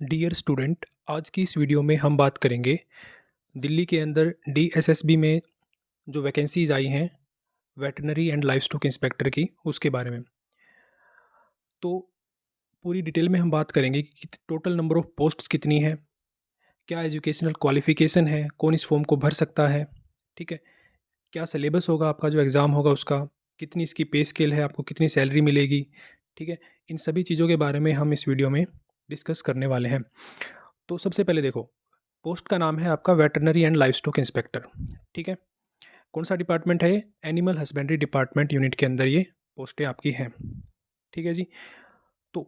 Dear student, आज की इस वीडियो में हम बात करेंगे दिल्ली के अंदर डीएसएसबी में जो वैकेंसीज आई हैं veterinary and life stock inspector की, उसके बारे में। तो पूरी डिटेल में हम बात करेंगे कि टोटल नंबर ऑफ़ पोस्ट्स कितनी है, क्या एजुकेशनल क्वालिफ़िकेशन है, कौन इस फॉर्म को भर सकता है, ठीक है? क्या सिलेबस होगा आपका जो एग्ज़ाम होगा उसका, कितनी इसकी पे स्केल है, आपको कितनी सैलरी मिलेगी, ठीक है? इन सभी चीज़ों के बारे में हम इस वीडियो में डिस्कस करने वाले हैं। तो सबसे पहले देखो, पोस्ट का नाम है आपका वेटरनरी एंड लाइवस्टॉक इंस्पेक्टर, ठीक है? कौन सा डिपार्टमेंट है ये? एनिमल हस्बेंड्री डिपार्टमेंट यूनिट के अंदर ये पोस्टें आपकी हैं, ठीक है जी। तो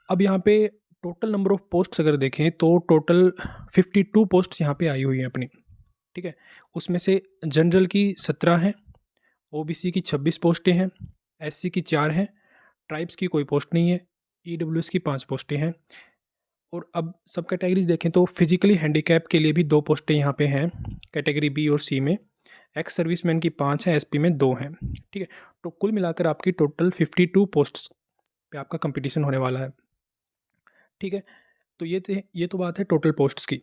अब यहाँ पे टोटल नंबर ऑफ़ पोस्ट्स अगर देखें तो टोटल 52 पोस्ट्स यहाँ पे आई हुई हैं अपनी, ठीक है? उसमें से जनरल की 17 हैं, ओबीसी की 26 पोस्टें हैं, एससी की 4 हैं, ट्राइब्स की कोई पोस्ट नहीं है, ईडब्ल्यूएस की 5 पोस्टें हैं। और अब सब कैटेगरीज देखें तो फिजिकली हैंडीकैप के लिए भी 2 पोस्टें यहाँ पे हैं, कैटेगरी बी और सी में। एक्स सर्विसमैन की 5 हैं, एसपी में 2 हैं, ठीक है? तो कुल मिलाकर आपकी टोटल 52 पोस्ट्स पे आपका कंपटीशन होने वाला है, ठीक है? तो ये तो बात है टोटल पोस्ट्स की।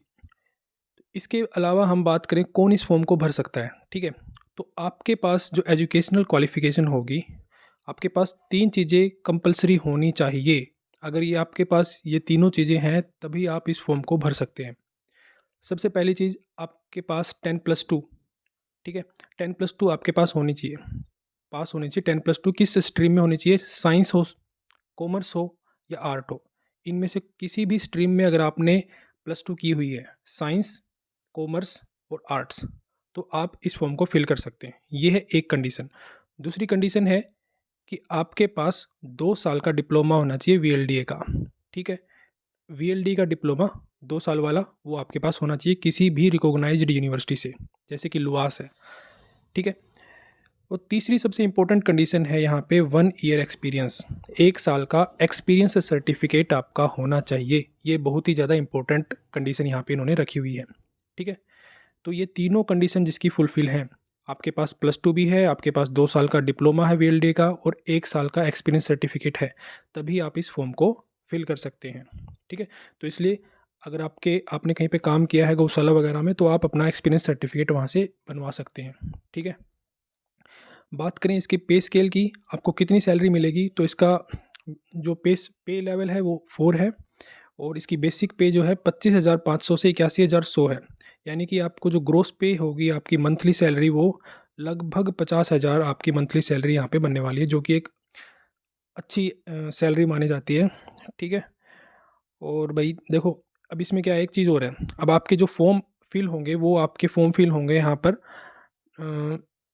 इसके अलावा हम बात करें कौन इस फॉर्म को भर सकता है, ठीक है? तो आपके पास जो एजुकेशनल क्वालिफ़िकेशन होगी, आपके पास 3 चीज़ें कंपल्सरी होनी चाहिए। अगर ये आपके पास ये तीनों चीज़ें हैं तभी आप इस फॉर्म को भर सकते हैं। सबसे पहली चीज़, आपके पास 10+2, ठीक है? 10+2 आपके पास होनी चाहिए, पास होनी चाहिए। 10+2 किस स्ट्रीम में होनी चाहिए? साइंस हो, कॉमर्स हो या आर्ट हो। इनमें से किसी भी स्ट्रीम में अगर आपने +2 की हुई है, साइंस, कॉमर्स और आर्ट्स, तो आप इस फॉर्म को फिल कर सकते हैं। ये है एक कंडीशन। दूसरी कंडीशन है कि आपके पास 2 साल का डिप्लोमा होना चाहिए वीएलडीए का, ठीक है? वीएलडी का डिप्लोमा 2 साल वाला वो आपके पास होना चाहिए किसी भी रिकॉग्नाइज्ड यूनिवर्सिटी से, जैसे कि लुआस है, ठीक है? और तीसरी सबसे इम्पोर्टेंट कंडीशन है यहाँ पे 1 ईयर एक्सपीरियंस, 1 साल का एक्सपीरियंस सर्टिफिकेट आपका होना चाहिए। ये बहुत ही ज़्यादा इंपॉर्टेंट कंडीशन यहाँ पे इन्होंने रखी हुई है, ठीक है? तो ये तीनों कंडीशन जिसकी फुलफ़िल हैं, आपके पास +2 भी है, आपके पास 2 साल का डिप्लोमा है वीएलडी का और 1 साल का एक्सपीरियंस सर्टिफिकेट है, तभी आप इस फॉर्म को फिल कर सकते हैं, ठीक है? तो इसलिए अगर आपने कहीं पे काम किया है गौशाला वगैरह में, तो आप अपना एक्सपीरियंस सर्टिफिकेट वहाँ से बनवा सकते हैं, ठीक है? बात करें इसके पे स्केल की, आपको कितनी सैलरी मिलेगी, तो इसका जो पे लेवल है वो 4 है और इसकी बेसिक पे जो है 25,500 से 81,100 है। यानी कि आपको जो ग्रॉस पे होगी आपकी मंथली सैलरी, वो लगभग 50,000 आपकी मंथली सैलरी यहाँ पे बनने वाली है, जो कि एक अच्छी सैलरी मानी जाती है, ठीक है? और भाई देखो, अब इसमें क्या है, एक चीज़ और है। अब आपके जो फॉर्म फिल होंगे वो आपके फॉर्म फिल होंगे यहाँ पर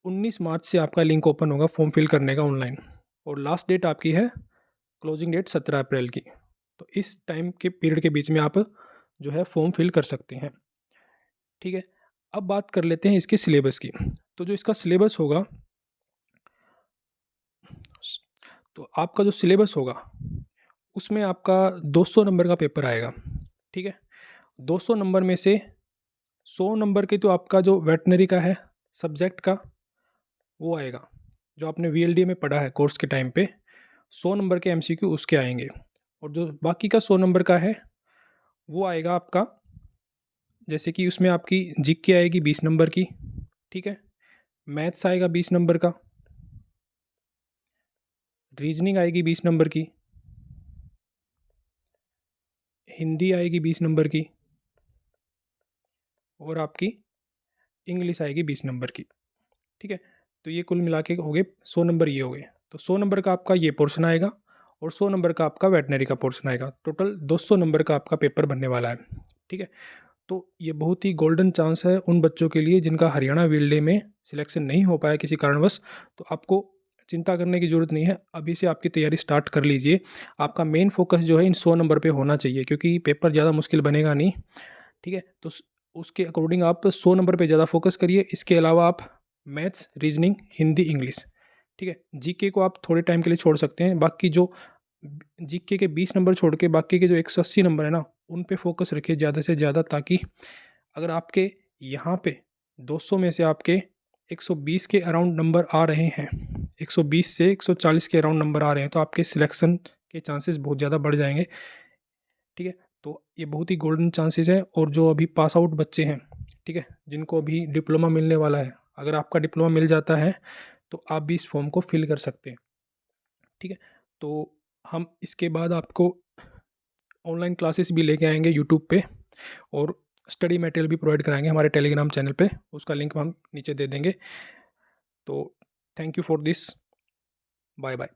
19 मार्च से आपका लिंक ओपन होगा फॉर्म फिल करने का ऑनलाइन, और लास्ट डेट आपकी है, क्लोजिंग डेट 17 अप्रैल की। तो इस टाइम के पीरियड के बीच में आप जो है फॉर्म फिल कर सकते हैं, ठीक है? अब बात कर लेते हैं इसके सिलेबस की। तो जो इसका सिलेबस होगा, तो आपका जो सिलेबस होगा उसमें आपका 200 नंबर का पेपर आएगा, ठीक है? 200 नंबर में से 100 नंबर के तो आपका जो वेटनरी का है सब्जेक्ट का वो आएगा, जो आपने वीएलडीए में पढ़ा है कोर्स के टाइम पे। 100 नंबर के एमसीक्यू उसके आएंगे, और जो बाकी का 100 नंबर का है वो आएगा आपका, जैसे कि उसमें आपकी जीके आएगी 20 नंबर की, ठीक है? मैथ्स आएगा 20 नंबर का, रीजनिंग आएगी 20 नंबर की, हिंदी आएगी 20 नंबर की, और आपकी इंग्लिश आएगी 20 नंबर की, ठीक है? तो ये कुल मिला के हो गए 100 नंबर, ये हो गए। तो 100 नंबर का आपका ये पोर्शन आएगा और 100 नंबर का आपका वेटनरी का पोर्शन आएगा। टोटल 200 नंबर का आपका पेपर बनने वाला है, ठीक है? तो ये बहुत ही गोल्डन चांस है उन बच्चों के लिए जिनका हरियाणा वील्डे में सिलेक्शन नहीं हो पाया किसी कारणवश। तो आपको चिंता करने की ज़रूरत नहीं है, अभी से आपकी तैयारी स्टार्ट कर लीजिए। आपका मेन फोकस जो है इन 100 नंबर पे होना चाहिए, क्योंकि पेपर ज़्यादा मुश्किल बनेगा नहीं, ठीक है? तो उसके अकॉर्डिंग आप 100 नंबर पे ज़्यादा फोकस करिए। इसके अलावा आप मैथ्स, रीजनिंग, हिंदी, इंग्लिश, ठीक है? जीके को आप थोड़े टाइम के लिए छोड़ सकते हैं। बाकी जो जीके के 20 नंबर छोड़ के बाकी के जो 180 नंबर है ना, उन पे फोकस रखिए ज़्यादा से ज़्यादा, ताकि अगर आपके यहाँ पे 200 में से आपके 120 के अराउंड नंबर आ रहे हैं, 120 से 140 के अराउंड नंबर आ रहे हैं, तो आपके सिलेक्शन के चांसेस बहुत ज़्यादा बढ़ जाएंगे, ठीक है? तो ये बहुत ही गोल्डन चांसेस है। और जो अभी पास आउट बच्चे हैं, ठीक है, जिनको अभी डिप्लोमा मिलने वाला है, अगर आपका डिप्लोमा मिल जाता है तो आप भी इस फॉर्म को फिल कर सकते हैं, ठीक है। तो हम इसके बाद आपको ऑनलाइन क्लासेस भी लेके आएंगे यूट्यूब पे, और स्टडी मटेरियल भी प्रोवाइड कराएंगे हमारे टेलीग्राम चैनल पे, उसका लिंक हम नीचे दे देंगे। तो thank you for this, bye bye.